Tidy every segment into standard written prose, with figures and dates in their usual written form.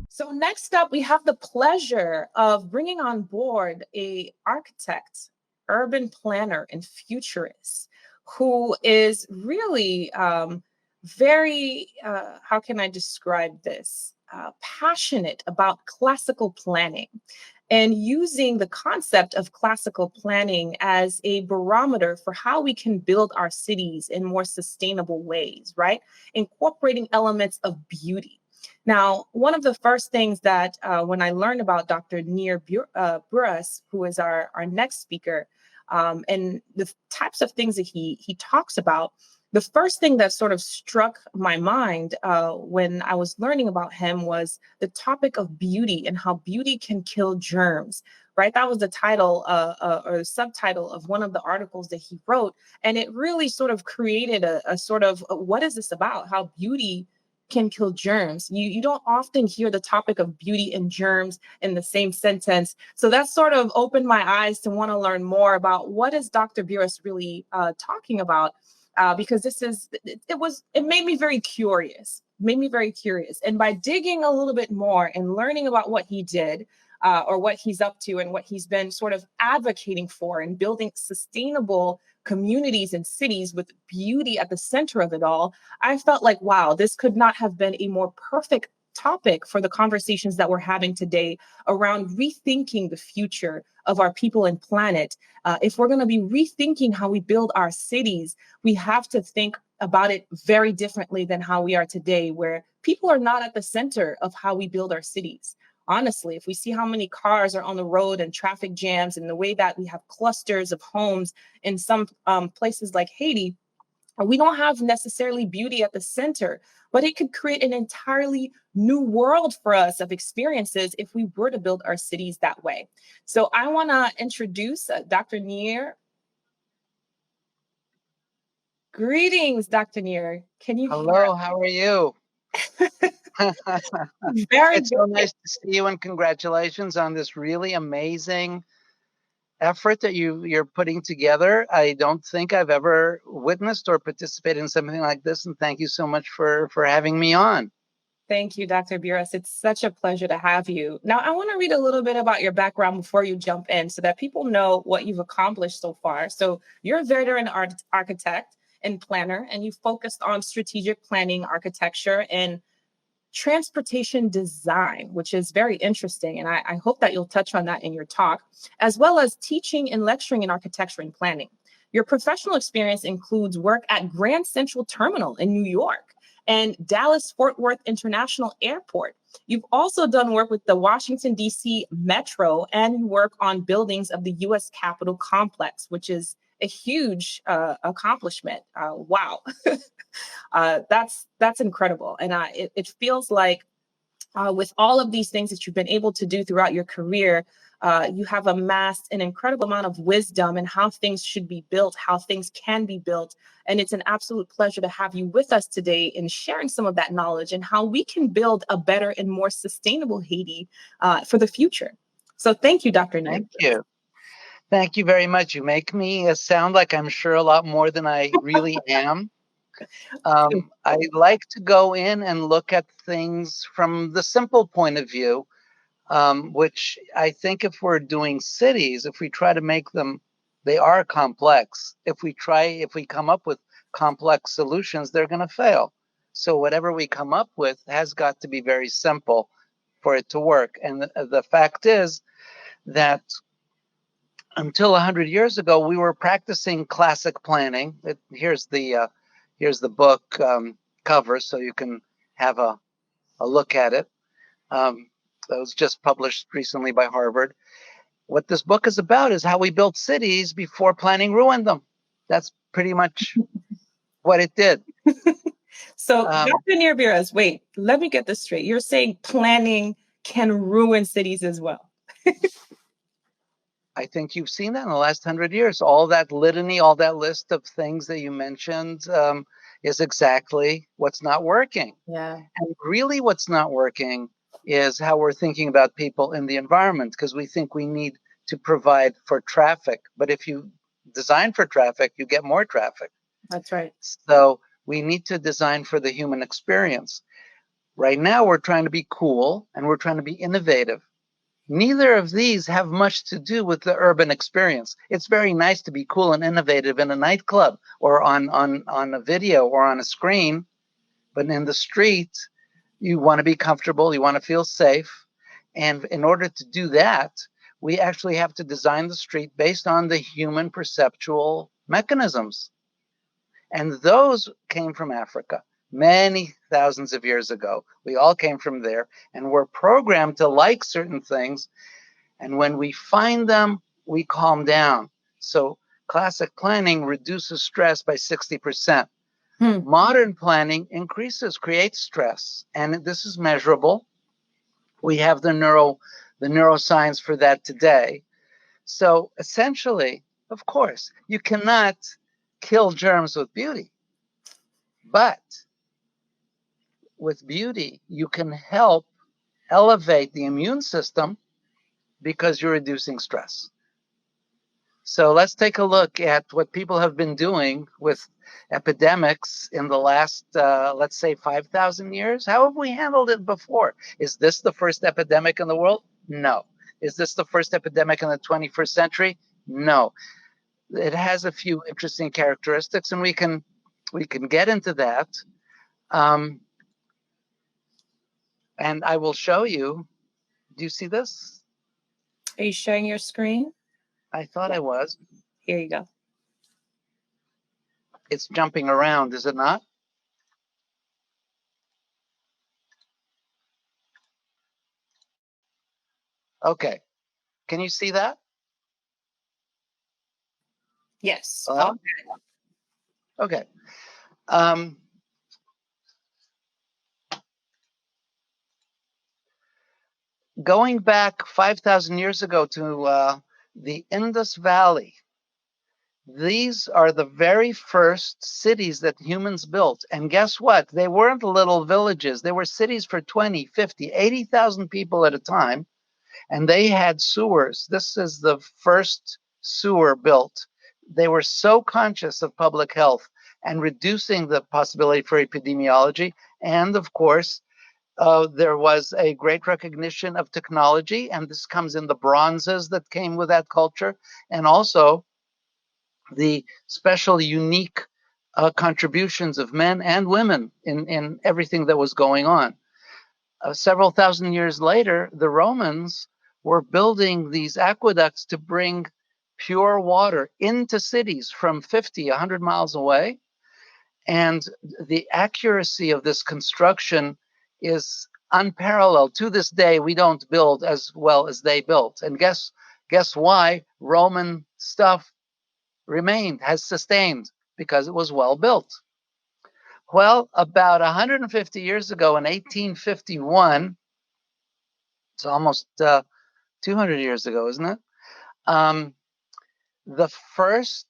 So next up, we have the pleasure of bringing on board a architect, urban planner, and futurist who is really very, how can I describe this? Passionate about classical planning and using the concept of classical planning as a barometer for how we can build our cities in more sustainable ways, right? Incorporating elements of beauty. Now, one of the first things that when I learned about Dr. Buras, who is our next speaker, and the types of things that he talks about, the first thing that sort of struck my mind when I was learning about him was the topic of beauty and how beauty can kill germs, right? That was the title or the subtitle of one of the articles that he wrote. And it really sort of created a sort of what is this about? How beauty can kill germs. You don't often hear the topic of beauty and germs in the same sentence. So that sort of opened my eyes to want to learn more about what is Dr. Buras really talking about. Because it made me very curious, And by digging a little bit more and learning about what he did or what he's up to and what he's been sort of advocating for and building sustainable communities and cities with beauty at the center of it all, I felt like, wow, this could not have been a more perfect topic for the conversations that we're having today around rethinking the future of our people and planet. If we're going to be rethinking how we build our cities, we have to think about it very differently than how we are today, where people are not at the center of how we build our cities. Honestly, if we see how many cars are on the road and traffic jams and the way that we have clusters of homes in some places like Haiti, we don't have necessarily beauty at the center, but it could create an entirely new world for us of experiences if we were to build our cities that way. So I want to introduce Dr. Nir. Greetings, Dr. Nir. Can you hear Hello, how are you? Very It's so good. nice to see you, and congratulations on this really amazing effort that you're putting together. I don't think I've ever witnessed or participated in something like this, and thank you so much for having me on. Thank you, Dr. Buras. It's such a pleasure to have you. Now, I want to read a little bit about your background before you jump in so that people know what you've accomplished so far. So you're a veteran architect and planner, and you focused on strategic planning, architecture, and transportation design, which is very interesting. And I hope that you'll touch on that in your talk, as well as teaching and lecturing in architecture and planning. Your professional experience includes work at Grand Central Terminal in New York and Dallas Fort Worth International Airport. You've also done work with the Washington, D.C. Metro, and you work on buildings of the U.S. Capitol Complex, which is a huge accomplishment. Wow. That's incredible. And it feels like with all of these things that you've been able to do throughout your career, you have amassed an incredible amount of wisdom in how things should be built, how things can be built. And it's an absolute pleasure to have you with us today in sharing some of that knowledge and how we can build a better and more sustainable Haiti for the future. So thank you, Dr. Nir. Thank you. Thank you very much. You make me sound like I'm sure a lot more than I really am. I like to go in and look at things from the simple point of view, which I think if we're doing cities, if we try to make them, they are complex. If we come up with complex solutions, they're going to fail. So whatever we come up with has got to be very simple for it to work. And the fact is that until 100 years ago, we were practicing classic planning. Here's the book cover, so you can have a look at it. That was just published recently by Harvard. What this book is about is how we built cities before planning ruined them. That's pretty much what it did. So, Dr. Nir Buras, wait, let me get this straight. You're saying planning can ruin cities as well. I think you've seen that in the last 100 years. All that litany, all that list of things that you mentioned is exactly what's not working. Yeah, And really, what's not working is how we're thinking about people in the environment, because we think we need to provide for traffic. But if you design for traffic, you get more traffic. that's right. So we need to design for the human experience. Right now, we're trying to be cool and we're trying to be innovative. Neither of these have much to do with the urban experience. It's very nice to be cool and innovative in a nightclub or on a video or on a screen, but in the street, you want to be comfortable, you want to feel safe. And in order to do that, we actually have to design the street based on the human perceptual mechanisms. And those came from Africa many thousands of years ago. We all came from there and we're programmed to like certain things. And when we find them, we calm down. So classic planning reduces stress by 60%. Modern planning creates stress. And this is measurable. We have the neuroscience for that today. So essentially, of course, you cannot kill germs with beauty. But with beauty, you can help elevate the immune system because you're reducing stress. So let's take a look at what people have been doing with epidemics in the last, let's say, 5,000 years. How have we handled it before? Is this the first epidemic in the world? No. Is this the first epidemic in the 21st century? No. It has a few interesting characteristics, and we can get into that. And I will show you. Do you see this? Are you sharing your screen? I thought I was. Here you go. It's jumping around, is it not? Okay. Can you see that? Yes. Okay. Um, Going back 5,000 years ago to the Indus Valley, these are the very first cities that humans built. And guess what? They weren't little villages. They were cities for 20, 50, 80,000 people at a time. And they had sewers. This is the first sewer built. They were so conscious of public health and reducing the possibility for epidemiology. And of course, there was a great recognition of technology, and this comes in the bronzes that came with that culture, and also the special, unique contributions of men and women in everything that was going on. Several thousand years later, the Romans were building these aqueducts to bring pure water into cities from 50, 100 miles away. And the accuracy of this construction is unparalleled. To this day, we don't build as well as they built. And guess why Roman stuff has sustained? Because it was well built. Well, about 150 years ago in 1851, it's almost 200 years ago, isn't it? The first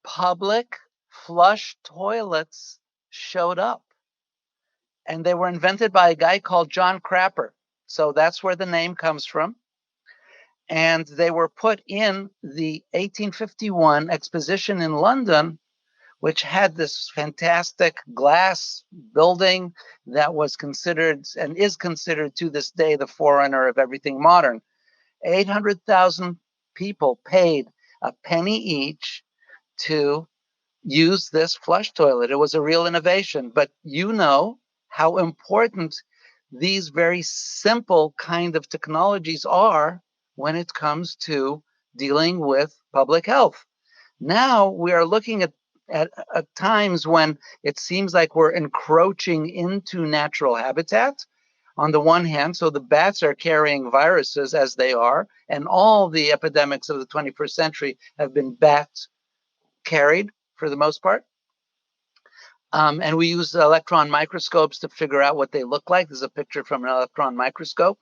public flush toilets showed up. And they were invented by a guy called John Crapper. So that's where the name comes from. And they were put in the 1851 exposition in London, which had this fantastic glass building that was considered and is considered to this day the forerunner of everything modern. 800,000 people paid a penny each to use this flush toilet. It was a real innovation, but you know how important these very simple kind of technologies are when it comes to dealing with public health. Now we are looking at times when it seems like we're encroaching into natural habitat. On the one hand, so the bats are carrying viruses as they are, and all the epidemics of the 21st century have been bat carried for the most part. And we use electron microscopes to figure out what they look like. There's a picture from an electron microscope.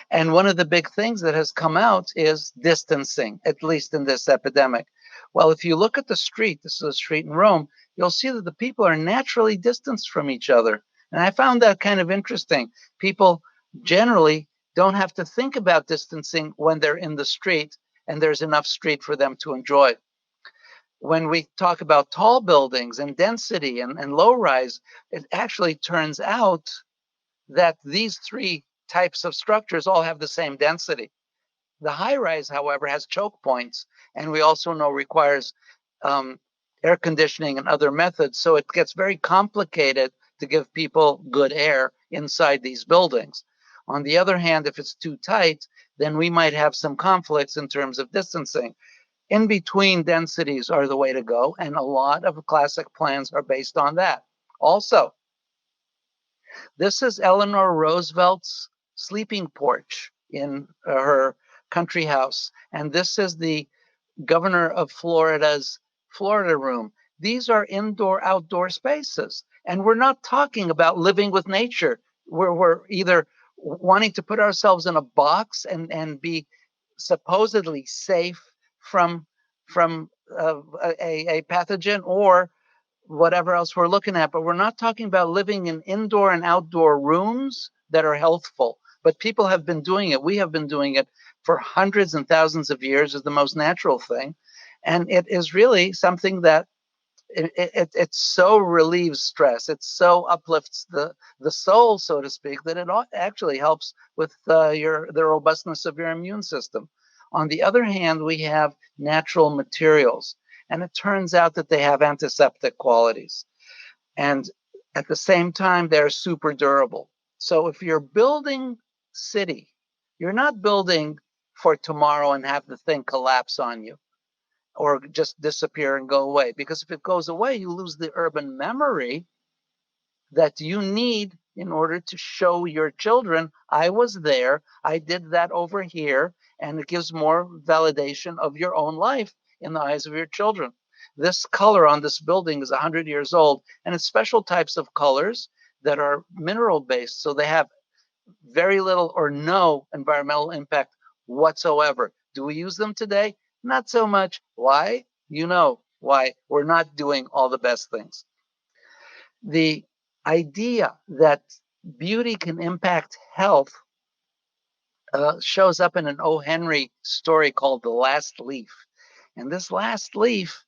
And one of the big things that has come out is distancing, at least in this epidemic. Well, if you look at the street, this is a street in Rome, you'll see that the people are naturally distanced from each other. And I found that kind of interesting. People generally don't have to think about distancing when they're in the street and there's enough street for them to enjoy. When we talk about tall buildings and density and low rise, it actually turns out that these three types of structures all have the same density. The high rise, however, has choke points, and we also know requires um, air conditioning and other methods. So it gets very complicated to give people good air inside these buildings. On the other hand, if it's too tight, then we might have some conflicts in terms of distancing. In between densities are the way to go, and a lot of classic plans are based on that. Also, this is Eleanor Roosevelt's sleeping porch in her country house, and this is the governor of Florida's Florida room. These are indoor outdoor spaces, and we're not talking about living with nature. We're either wanting to put ourselves in a box and be supposedly safe from a pathogen or whatever else we're looking at. But we're not talking about living in indoor and outdoor rooms that are healthful. But people have been doing it. We have been doing it for hundreds and thousands of years as the most natural thing. And it is really something that it so relieves stress. It so uplifts the soul, so to speak, that it actually helps with the robustness of your immune system. On the other hand, we have natural materials, and it turns out that they have antiseptic qualities. And at the same time, they're super durable. So if you're building city, you're not building for tomorrow and have the thing collapse on you or just disappear and go away. Because if it goes away, you lose the urban memory that you need in order to show your children, I was there, I did that over here, and it gives more validation of your own life in the eyes of your children. This color on this building is 100 years old, and it's special types of colors that are mineral based, so they have very little or no environmental impact whatsoever. Do we use them today? Not so much. Why? You know why. We're not doing all the best things. The idea that beauty can impact health shows up in an O. Henry story called The Last Leaf. And this last leaf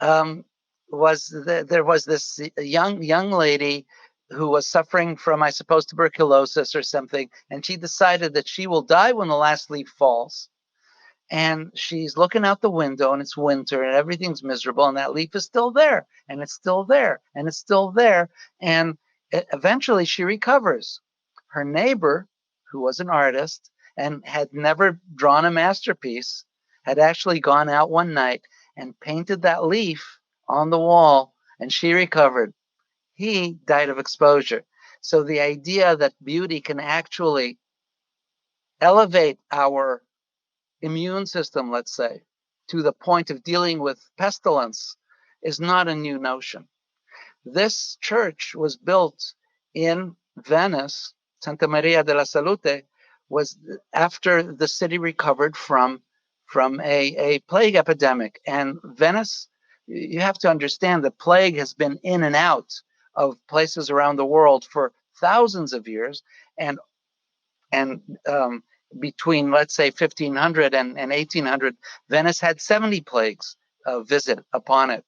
um, there was this young lady who was suffering from, I suppose, tuberculosis or something, and she decided that she will die when the last leaf falls. And she's looking out the window, and it's winter, and everything's miserable, and that leaf is still there, and it's still there, and it's still there, and eventually she recovers. Her neighbor, who was an artist and had never drawn a masterpiece, had actually gone out one night and painted that leaf on the wall, and she recovered. He died of exposure. So the idea that beauty can actually elevate our immune system, let's say, to the point of dealing with pestilence is not a new notion. This church was built in Venice. Santa Maria della Salute was after the city recovered from a plague epidemic. And Venice, you have to understand that plague has been in and out of places around the world for thousands of years. And between, let's say, 1500 and 1800, Venice had 70 plagues visit upon it.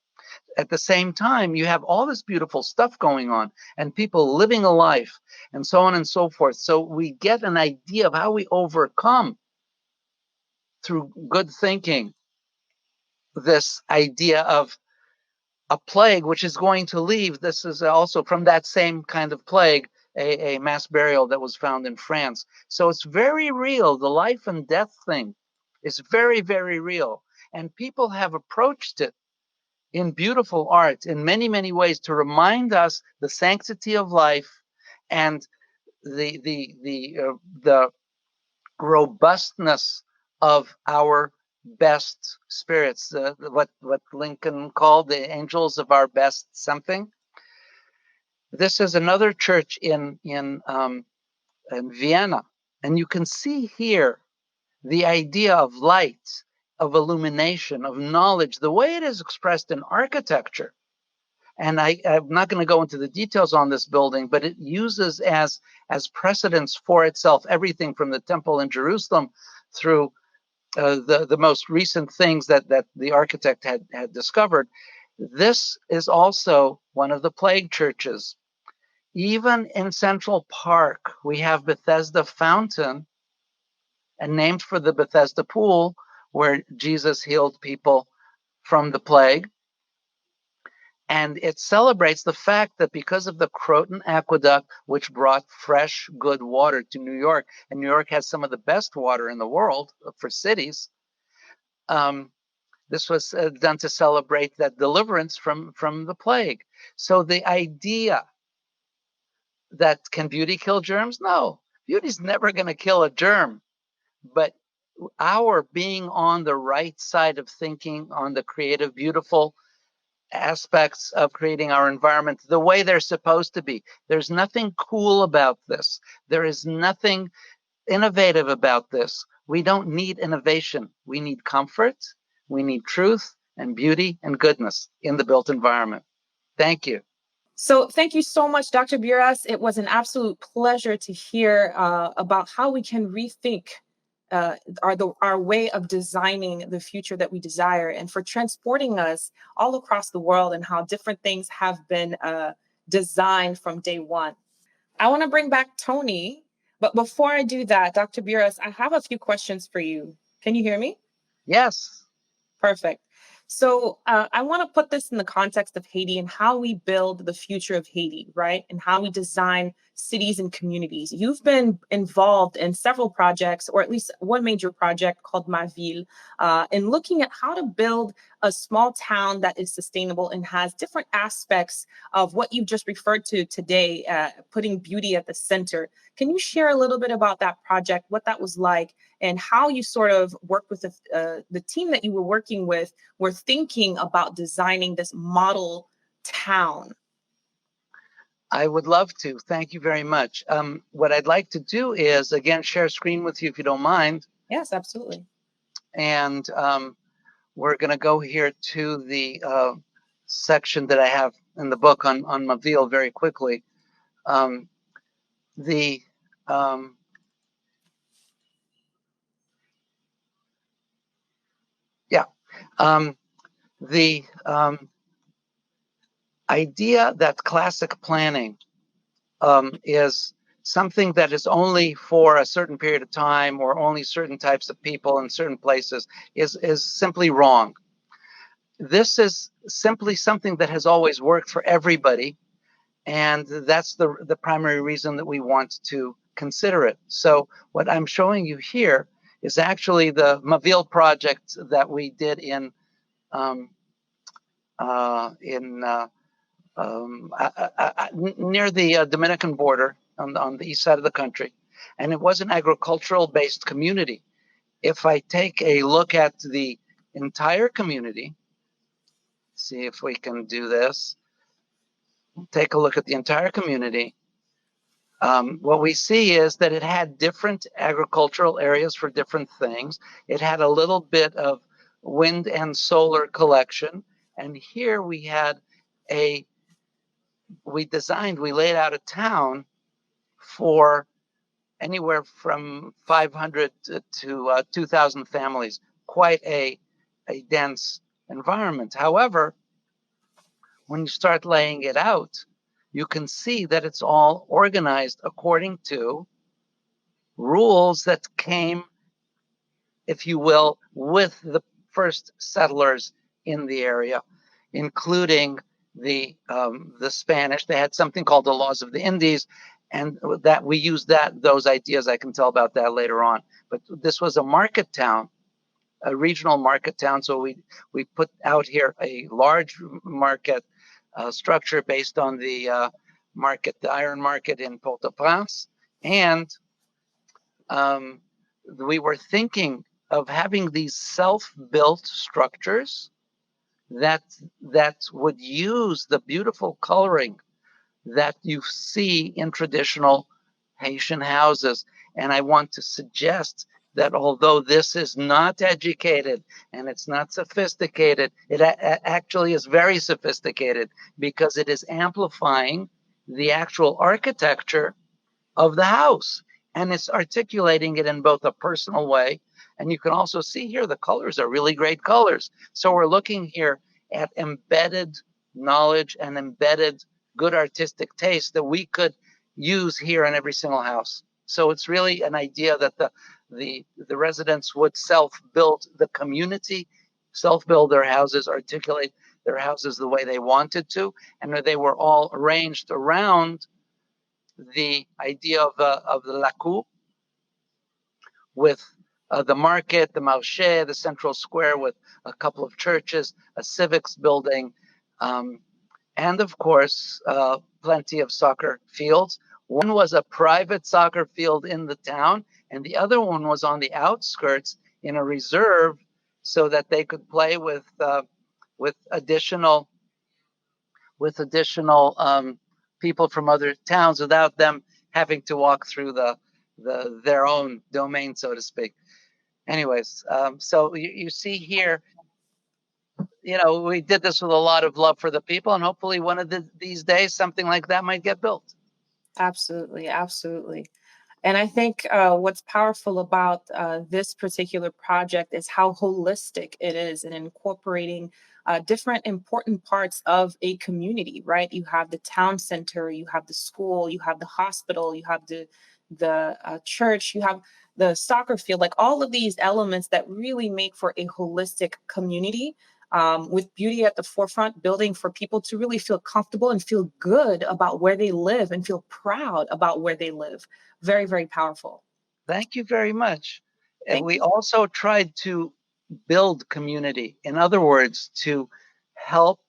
At the same time, you have all this beautiful stuff going on and people living a life and so on and so forth. So we get an idea of how we overcome through good thinking this idea of a plague which is going to leave. This is also from that same kind of plague, a mass burial that was found in France. So it's very real. The life and death thing is very, very real. And people have approached it in beautiful art in many, many ways to remind us the sanctity of life and the robustness of our best spirits, what Lincoln called the angels of our best something. This is another church in Vienna, and you can see here the idea of light, of illumination, of knowledge, the way it is expressed in architecture. And I'm not going to go into the details on this building, but it uses as precedents for itself everything from the temple in Jerusalem through the most recent things that the architect had discovered. This is also one of the plague churches. Even in Central Park, we have Bethesda Fountain, and named for the Bethesda pool where Jesus healed people from the plague. And it celebrates the fact that because of the Croton Aqueduct, which brought fresh, good water to New York, and New York has some of the best water in the world for cities, this was done to celebrate that deliverance from the plague. So the idea that can beauty kill germs? No, beauty's never going to kill a germ. But our being on the right side of thinking, on the creative, beautiful aspects of creating our environment the way they're supposed to be. There's nothing cool about this. There is nothing innovative about this. We don't need innovation. We need comfort. We need truth and beauty and goodness in the built environment. Thank you. So thank you so much, Dr. Buras. It was an absolute pleasure to hear about how we can rethink our way of designing the future that we desire, and for transporting us all across the world, and how different things have been designed from day one. I want to bring back Tony, but before I do that, Dr. Buras, I have a few questions for you. Can you hear me? Yes. Perfect. So I want to put this in the context of Haiti and how we build the future of Haiti, right? And how we design cities and communities. You've been involved in several projects, or at least one major project called Ma Ville, in looking at how to build a small town that is sustainable and has different aspects of what you've just referred to today, putting beauty at the center. Can you share a little bit about that project, what that was like, and how you sort of worked with the team that you were working with, were thinking about designing this model town? I would love to. Thank you very much. What I'd like to do is, again, share screen with you if you don't mind. Yes, absolutely. And we're going to go here to the section that I have in the book on Mavil very quickly. Um, the yeah, the idea that classic planning is something that is only for a certain period of time or only certain types of people in certain places is simply wrong. This is simply something that has always worked for everybody, and that's the primary reason that we want to consider it. So what I'm showing you here is actually the Mavil project that we did um, in near the Dominican border on the east side of the country, and it was an agricultural-based community. If I take a look at the entire community, see if we can do this. Take a look at the entire community. What we see is that it had different agricultural areas for different things. It had a little bit of wind and solar collection. And here we had we laid out a town for anywhere from 500 to 2,000 families, quite a dense environment. However, when you start laying it out, you can see that it's all organized according to rules that came, if you will, with the first settlers in the area, including the Spanish. They had something called the laws of the Indies, and that we used those ideas. I can tell about that later on. But this was a market town, a regional market town. So we put out here a large market structure based on the iron market in Port-au-Prince, and um, we were thinking of having these self-built structures that would use the beautiful coloring that you see in traditional Haitian houses. And I want to suggest that although this is not educated and it's not sophisticated, it actually is very sophisticated because it is amplifying the actual architecture of the house. And it's articulating it in both a personal way. And you can also see here the colors are really great colors. So we're looking here at embedded knowledge and embedded good artistic taste that we could use here in every single house. So it's really an idea that the residents would self-build the community, self-build their houses, articulate their houses the way they wanted to, and they were all arranged around the idea of the laku with the market, the marché, the central square with a couple of churches, a civics building, and of course, plenty of soccer fields. One was a private soccer field in the town, and the other one was on the outskirts in a reserve so that they could play with additional people from other towns without them having to walk through their own domain, so to speak. Anyways, so you see here, we did this with a lot of love for the people, and hopefully one of these days something like that might get built. Absolutely, absolutely. And I think what's powerful about this particular project is how holistic it is in incorporating different important parts of a community, right? You have the town center, you have the school, you have the hospital, you have the church, you have the soccer field, like all of these elements that really make for a holistic community, with beauty at the forefront, building for people to really feel comfortable and feel good about where they live and feel proud about where they live. Very, very powerful. Thank you very much. And Thank we you. also tried to build community. In other words, to help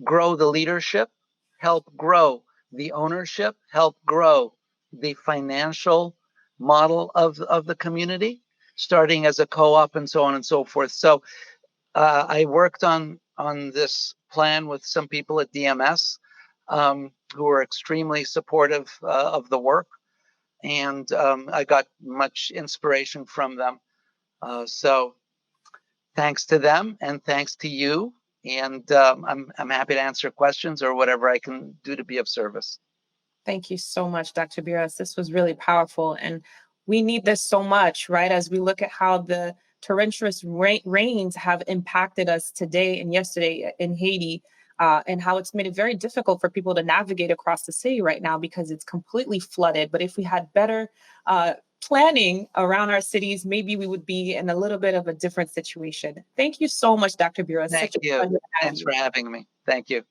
grow the leadership, help grow the ownership, help grow the financial model of the community, starting as a co-op and so on and so forth. So I worked on this plan with some people at DMS who were extremely supportive of the work, and I got much inspiration from them. So thanks to them, and thanks to you. And I'm happy to answer questions or whatever I can do to be of service. Thank you so much, Dr. Buras. This was really powerful. And we need this so much, right? As we look at how the torrential rains have impacted us today and yesterday in Haiti, and how it's made it very difficult for people to navigate across the city right now because it's completely flooded. But if we had better planning around our cities, maybe we would be in a little bit of a different situation. Thank you so much, Dr. Buras. Thank Such a you. pleasure to have Thanks you. for having me. Thank you.